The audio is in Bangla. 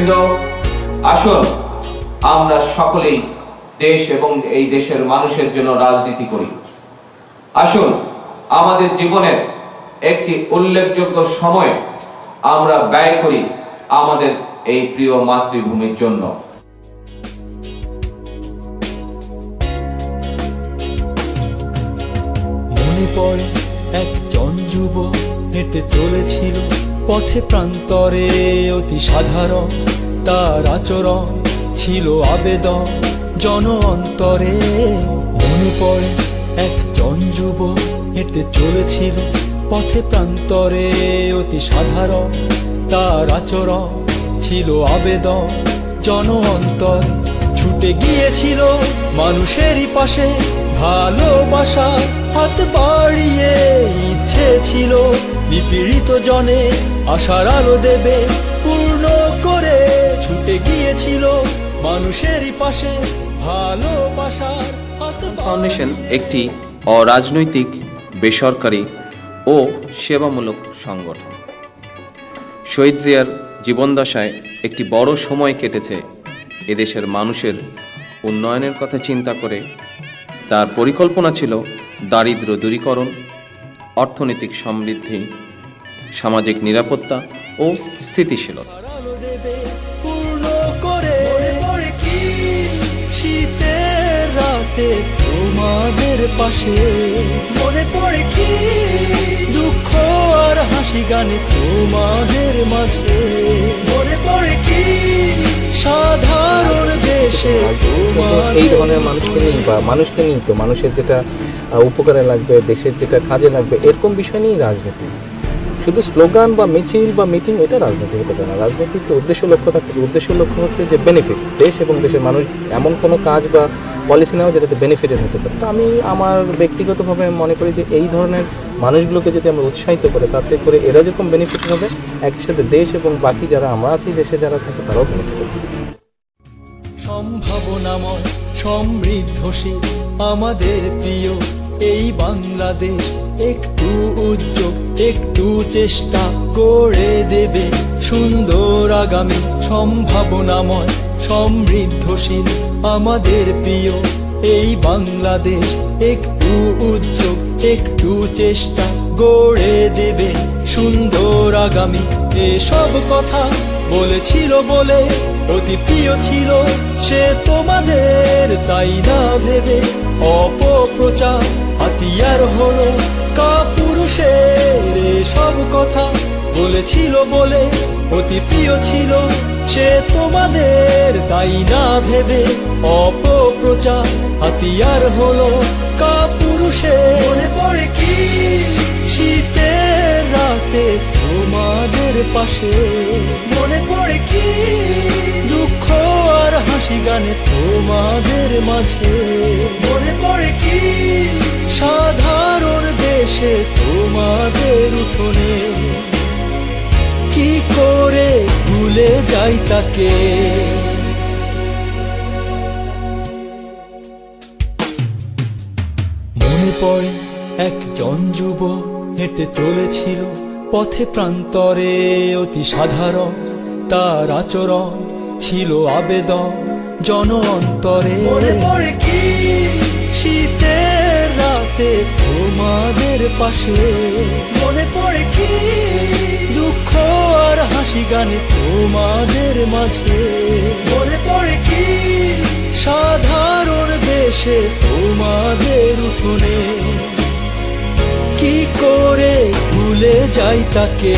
নেতৃবৃন্দ, আসুন আমরা সকলেই দেশ এবং এই দেশের মানুষের জন্য রাজনীতি করি। আসুন আমাদের জীবনের একটি উল্লেখযোগ্য সময় আমরা ব্যয় করি আমাদের এই প্রিয় মাতৃভূমির জন্য। মনে পড়ে একজন যুবক হেঁটে চলেছিল পথে প্রান্তরে, অতি সাধারণ তার আচরণ ছিল আবেদন জন অন্তরে। মনে পড়ে একজন যুবক হেঁটে চলেছিল পথে প্রান্তরে, অতি সাধারণ তার আচরণ ছিল আবেদন জন অন্তরে। ছুটে গিয়েছিল মানুষেরই পাশে, ভালোবাসা হাত বাড়িয়ে, ইচ্ছে ছিল নিপীড়িত জনে আশার আলো দেবে পূর্ণ করে। ছুটে গিয়েছিল মানুষেরই পাশে, ভালোবাসার হাত। ফাউন্ডেশন একটি অরাজনৈতিক, বেসরকারি ও সেবামূলক সংগঠন। শহীদ জিয়ার জীবনদশায় একটি বড় সময় কেটেছে এদেশের মানুষের উন্নয়নের কথা চিন্তা করে। তার পরিকল্পনা ছিল দারিদ্র্য দূরীকরণ, অর্থনৈতিক সমৃদ্ধি, সামাজিক নিরাপত্তা ও স্থিতিশীলতা। শীতের রাতে তোমাদের পাশে মনে পড়ে কি দুঃখ আর হাসি গানে তোমাদের মাঝে। মনে পড়ে কি সাধারণ দেশে এই ধরনের মানুষকে নিয়ে বা মানুষকে নিয়ে, তো মানুষের যেটা উপকারে লাগবে, দেশের যেটা কাজে লাগবে, এরকম বিষয় নিয়েই রাজনীতি। শুধু স্লোগান বা মিছিল বা মিটিং, এটা রাজনীতি হতে পারে না। রাজনীতির তো উদ্দেশ্য লক্ষ্য থাকতে, উদ্দেশ্য লক্ষ্য হচ্ছে যে বেনিফিট, দেশ এবং দেশের মানুষ এমন কোনো কাজ বা পলিসি নেওয়া যেটাতে বেনিফিটেড হতে পারে। তো আমি আমার ব্যক্তিগতভাবে মনে করি যে এই ধরনের মানুষগুলোকে যদি আমরা উৎসাহিত করে, তাতে করে এরা যেরকম বেনিফিট হবে, একসাথে দেশ এবং বাকি যারা আমরা আছি দেশে যারা থাকে তারাও বেনিফিট হবে। সম্ভাবনাময় সমৃদ্ধশীল আমাদের প্রিয় এই বাংলাদেশ, একটু উদ্যোগ একটু চেষ্টা করে দেবে সুন্দর আগামী। সম্ভাবনাময় সমৃদ্ধশীল আমাদের প্রিয় এই বাংলাদেশ, একটু উদ্যোগ একটু চেষ্টা গড়ে দেবে সুন্দর আগামী। এসব কথা বলেছিল বলে অতি প্রিয় ছিল সে তোমাদের, তাই না ভেবে অপপ্রচার হাতিয়ার হলো কাপুরুষের। এসব কথা বলেছিল বলে অতি প্রিয় ছিল সে তোমাদের, তাই না ভেবে অপপ্রচার হাতিয়ার হলো কাপুরুষের। মনে পড়ে কি শীতের রাতে তোমাদের পাশে, মনে পড়ে কি দুঃখ আর হাসি গানে তোমাদের মাঝে। মনে পড়ে কি সাধারণ দেশে তোমাদের উঠোনে, কি করে ভুলে যাই তাকে। মনে পড়ে একজন যুবক হেঁটে চলেছিল পথে প্রান্তরে, অতি সাধারণ তার আচরণ ছিল আবেদন জন অন্তরে। মনে পড়ে কি শীতের রাতে তোমাদের পাশে, মনে পড়ে কি দুঃখ আর হাসি গানে তোমাদের মাঝে। মনে পড়ে কি সাধারণ দেশে তোমাদের উঠোনে, কি করে ভুলে যাই তাকে।